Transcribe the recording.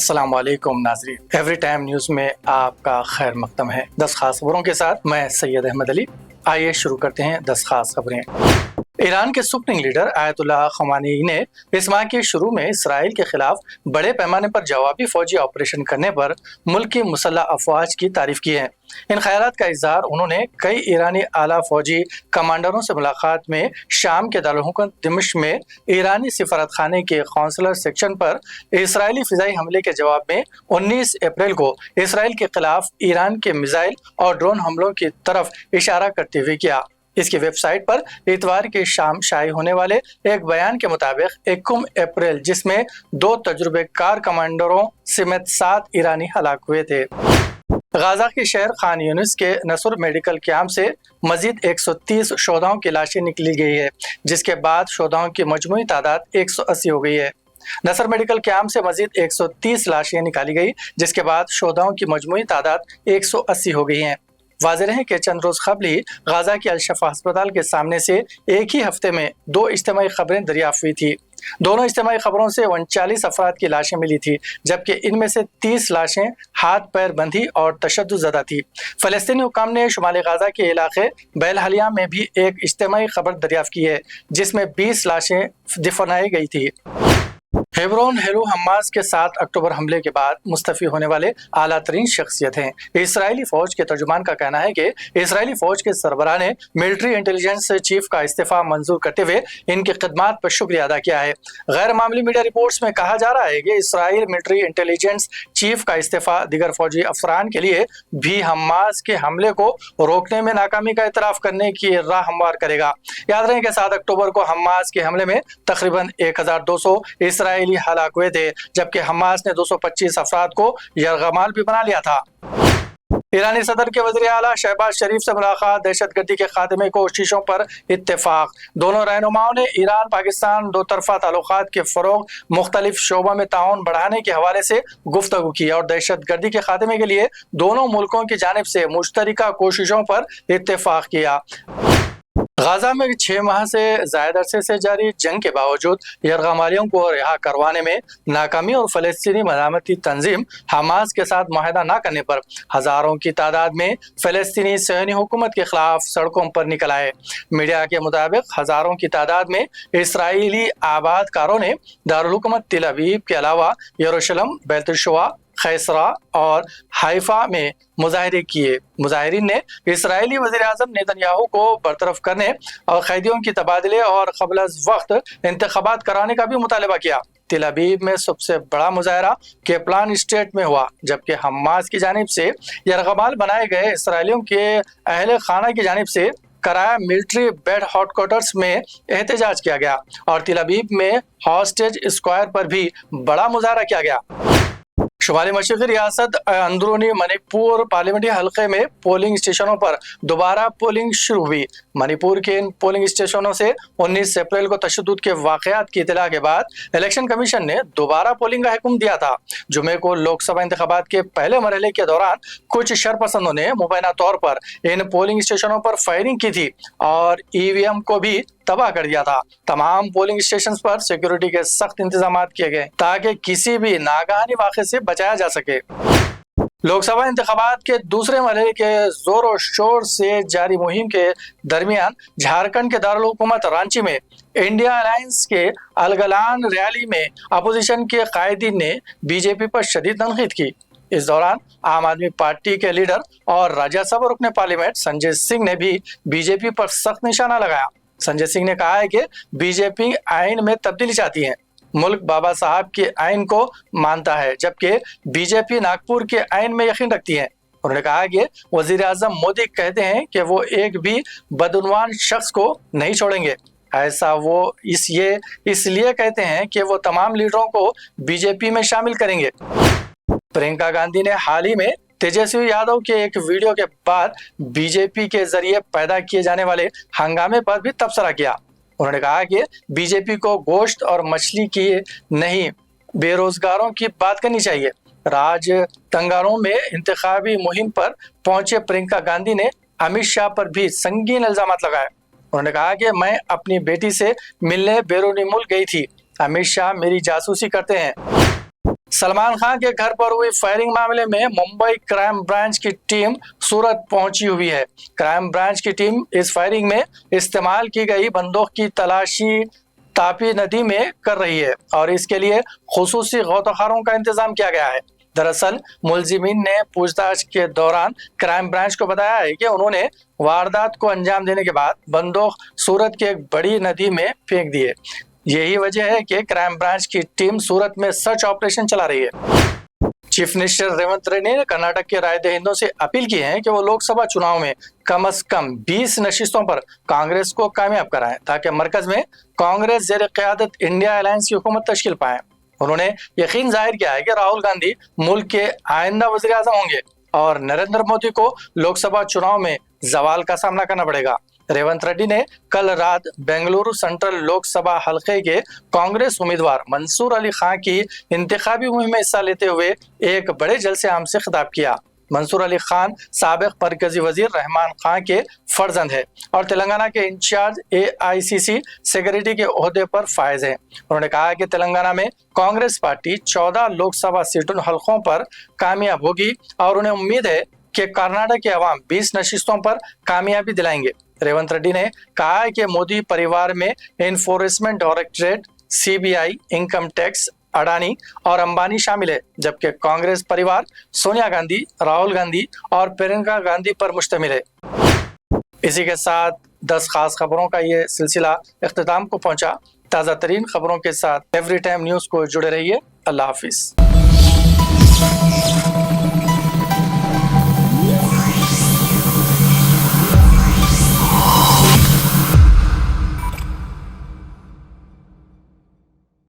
अस्सलाम वालेकुम नाज़रीन, एवरी टाइम न्यूज़ में आपका खैर मकदम है। 10 खास खबरों के साथ मैं सैयद अहमद अली। आइए शुरू करते हैं 10 खास खबरें। ईरान के सुप्रीम लीडर आयतुल्लाह खमेनी ने इस माह के शुरू में इसराइल के खिलाफ बड़े पैमाने पर जवाबी फौजी ऑपरेशन करने पर मुल्क की मुसल्लह अफवाज की तारीफ की है। इन ख्यालात का इजहार उन्होंने कई ईरानी आला फौजी कमांडरों से मुलाकात में शाम के दारुल दिमिश्क में ईरानी सिफारतखाने के कौंसलर सेक्शन पर इसराइली फिजाई हमले के जवाब में 19 अप्रैल को इसराइल के खिलाफ ईरान के मिसाइल और ड्रोन हमलों की तरफ इशारा करते हुए किया। इसकी वेबसाइट पर इतवार की शाम शाये होने वाले एक बयान के मुताबिक 21 अप्रैल जिसमें 2 तजुर्बेकार कमांडरों समेत 7 ईरानी हलाक हुए थे। गाजा के शहर खान यूनिस के नसर मेडिकल कैंप से मजीद 130 शोधाओं की लाशें निकली गई है, जिसके बाद शोधाओं की मजमूई तादाद 180 हो गई है। नसर मेडिकल कैंप से मजीद 130 लाशें निकाली गई, जिसके बाद शोधाओं की मजमूई तादाद 180 हो गई है। वाज़ेह है कि चंद रोज कबल ही गाजा के अल-शफा अस्पताल के सामने से एक ही हफ्ते में 2 इज्तिमाई खबरें दरियाफ्त हुई थी। दोनों इज्तिमाई खबरों से 39 अफराद की लाशें मिली थी, जबकि इनमें से 30 लाशें हाथ पैर बंधी और तशद्दुद थी। फलस्तीनी हुकाम ने शुमाली गाजा के इलाके बैलहलिया में भी एक इज्तिमाई खबर दरियाफ्त की है, जिसमें 20 लाशें दफनाई गई थी। हेब्रोन हेलो हमास के 7 अक्टूबर हमले के बाद मुस्तफी होने वाले आला तरीन शख्सियत हैं। इसराइली फौज के तर्जुमान का कहना है कि इसराइली फौज के सरबराह ने मिलिट्री इंटेलिजेंस चीफ का इस्तीफा मंजूर करते हुए इनकी खिदमात पर शुक्रिया अदा किया है। गैर मामूली मीडिया रिपोर्ट्स में कहा जा रहा है कि इसराइल मिलिट्री इंटेलिजेंस चीफ का इस्तीफा दीगर फौजी अफसरान के लिए भी हमास के हमले को रोकने में नाकामी का इतराफ करने की राह हमवार करेगा। याद रहे कि 7 अक्टूबर को हमास के हमले में तकरीबन 1200 इसराइली हलाक हुए थे, जबकि हमास ने 225 अफराद को यरगमाल भी बना लिया था। ईरानी सदर के वज़ीर आला शहबाज शरीफ से मुलाकात, दहशतगर्दी के खात्मे को कोशिशों पर इत्तेफाक। दोनों रहनुमाओं ने ईरान पाकिस्तान दो तरफा ताल्लुकात के फरोग, मुख्तलिफ शोबों में ताउन बढ़ाने के हवाले से गुफ्तगू की और दहशतगर्दी के खात्मे के लिए दोनों मुल्कों की जानिब से मुश्तरका कोशिशों पर इत्तेफाक किया। गाजा में 6 माह से ज़ायद अरसे से जारी जंग के बावजूद यरगमालियों को रिहा करवाने में नाकामी और फ़लस्तीनी मज़ामती तंजीम हमास के साथ मुआहदा न करने पर हज़ारों की तादाद में फ़लस्तीनी सहनी हुकूमत के खिलाफ सड़कों पर निकल आए। मीडिया के मुताबिक हज़ारों की तादाद में इसराइली आबादकारों ने दारुल हुकूमत तेल अवीव के अलावा यरूशलेम, बैतुल-शुआ, खैसरा और हाइफा में मुजाहरे किए। मुजाहिरीन ने इसराइली वज़ीर आज़म नेतन्याहू को बरतरफ करने और कैदियों की तबादले और क़ब्ल अज़ वक्त इंतख़ाबात कराने का भी मुतालबा किया। तेल अवीव में सबसे बड़ा मुजाहरा केपलान स्ट्रीट में हुआ, जबकि हमास की जानिब से यरगमाल बनाए गए इसराइलियों के अहले खाना की जानिब से कराया मिलिट्री बेड हेडक्वार्टर्स में एहतजाज किया गया और तेल अवीव में हॉस्टेज स्क्वायर पर भी बड़ा मुजाहरा किया गया। शुमाली मशरक़ी रियासत अंदरूनी मणिपुर पार्लियामेंट्री हल्के में पोलिंग स्टेशनों पर दोबारा पोलिंग शुरू हुई। मणिपुर के इन पोलिंग स्टेशनों से 19 अप्रैल को तशद्दुद के वाक़यात की इत्तला के बाद इलेक्शन कमीशन ने दोबारा पोलिंग का हुक्म दिया था। जुमे को लोकसभा इंतखाबात के पहले मरहले के दौरान कुछ शरपसंदों ने मुबैना तौर पर इन पोलिंग स्टेशनों पर फायरिंग की थी और ईवीएम को भी तबाह कर दिया था। तमाम पोलिंग स्टेशन पर सिक्योरिटी के सख्त इंतजाम किए गए ताकि किसी भी नागहानी वाक़े से बचाया जा सके। लोकसभा इंतखाबात के दूसरे मरहले के जोर और शोर से जारी मुहिम के दरमियान झारखंड के दारुल हुकूमत रांची में इंडिया अलायंस के अलगलान रैली में अपोजिशन के कायदीन ने बीजेपी पर शदीद तनकीद की। इस दौरान आम आदमी पार्टी के लीडर और राज्यसभा रुकने पार्लियामेंट संजय सिंह ने भी बीजेपी पर सख्त निशाना लगाया। संजय सिंह ने कहा है कि बीजेपी आइन में तब्दीली चाहती है, मुल्क बाबा साहब के आइन को मानता है, जबकि बीजेपी नागपुर के आइन में यकीन रखती है। उन्होंने कहा कि वजीर आजम मोदी कहते हैं कि वो एक भी बदउनवान शख्स को नहीं छोड़ेंगे। ऐसा वो इसलिए कहते हैं कि वो तमाम लीडरों को बीजेपी में शामिल करेंगे। प्रियंका गांधी ने हाल ही में तेजस्वी यादव के एक वीडियो के बाद बीजेपी के जरिए पैदा किए जाने वाले हंगामे पर भी तबसरा किया। उन्होंने कहा कि बीजेपी को गोश्त और मछली की नहीं, बेरोजगारों की बात करनी चाहिए। राज तंगारों में इंतखाबी मुहिम पर पहुंचे प्रियंका गांधी ने अमित शाह पर भी संगीन इल्जाम लगाए। उन्होंने कहा कि मैं अपनी बेटी से मिलने बैरूनी मुल्क गई थी, अमित शाह मेरी जासूसी करते हैं। सलमान खान के घर पर हुई फायरिंग मामले में मुंबई क्राइम ब्रांच की टीम सूरत पहुंची हुई है। क्राइम ब्रांच की टीम इस फायरिंग में इस्तेमाल की गई बंदूक की तलाशी तापी नदी में कर रही है और इसके लिए खुसूसी गौताखारों का इंतजाम किया गया है। दरअसल मुलजिमीन ने पूछताछ के दौरान क्राइम ब्रांच को बताया है कि उन्होंने वारदात को अंजाम देने के बाद बंदूक सूरत की एक बड़ी नदी में फेंक दी है। यही वजह है कि क्राइम ब्रांच की टीम सूरत में सर्च ऑपरेशन चला रही है। चीफ मिनिस्टर रेवंत रेड्डी ने कर्नाटक के राय दहिंदों से अपील की है कि वो लोकसभा चुनाव में कम से कम 20 नशिस्तों पर कांग्रेस को कामयाब कराएं ताकि मरकज में कांग्रेस ज़ेर क़यादत इंडिया अलायंस की हुकूमत तश्कील पाए। उन्होंने यकीन जाहिर किया है कि राहुल गांधी मुल्क के आइंदा वज़ीर आज़म होंगे और नरेंद्र मोदी को लोकसभा चुनाव में जवाल का सामना करना पड़ेगा। रेवंत रेड्डी ने कल रात बेंगलुरु सेंट्रल लोकसभा हलके के कांग्रेस उम्मीदवार मंसूर अली खान की इंतखाबी मुहिम में हिस्सा लेते हुए एक बड़े जलसे आम से खिताब किया। मंसूर अली खान साबिक मरकजी वजीर रहमान खान के फर्जंद है और तेलंगाना के इंचार्ज AICC सिक्योरिटी के ओहदे पर फायज है। उन्होंने कहा कि तेलंगाना में कांग्रेस पार्टी 14 लोकसभा सीटों हलकों पर कामयाब होगी और उन्हें उम्मीद है कि कर्नाटक के अवाम 20 नशिस्तों पर कामयाबी दिलाएंगे। रेवंत रेड्डी ने कहा है कि मोदी परिवार में enforcement directorate, CBI, income tax, Adani और अंबानी शामिल है, जबकि कांग्रेस परिवार सोनिया गांधी, राहुल गांधी और प्रियंका गांधी पर मुश्तमिल है। इसी के साथ 10 खास खबरों का ये सिलसिला इख्तिताम को पहुंचा। ताज़ा तरीन खबरों के साथ एवरी टाइम न्यूज़ को जुड़े रहिए। अल्लाह हाफिज।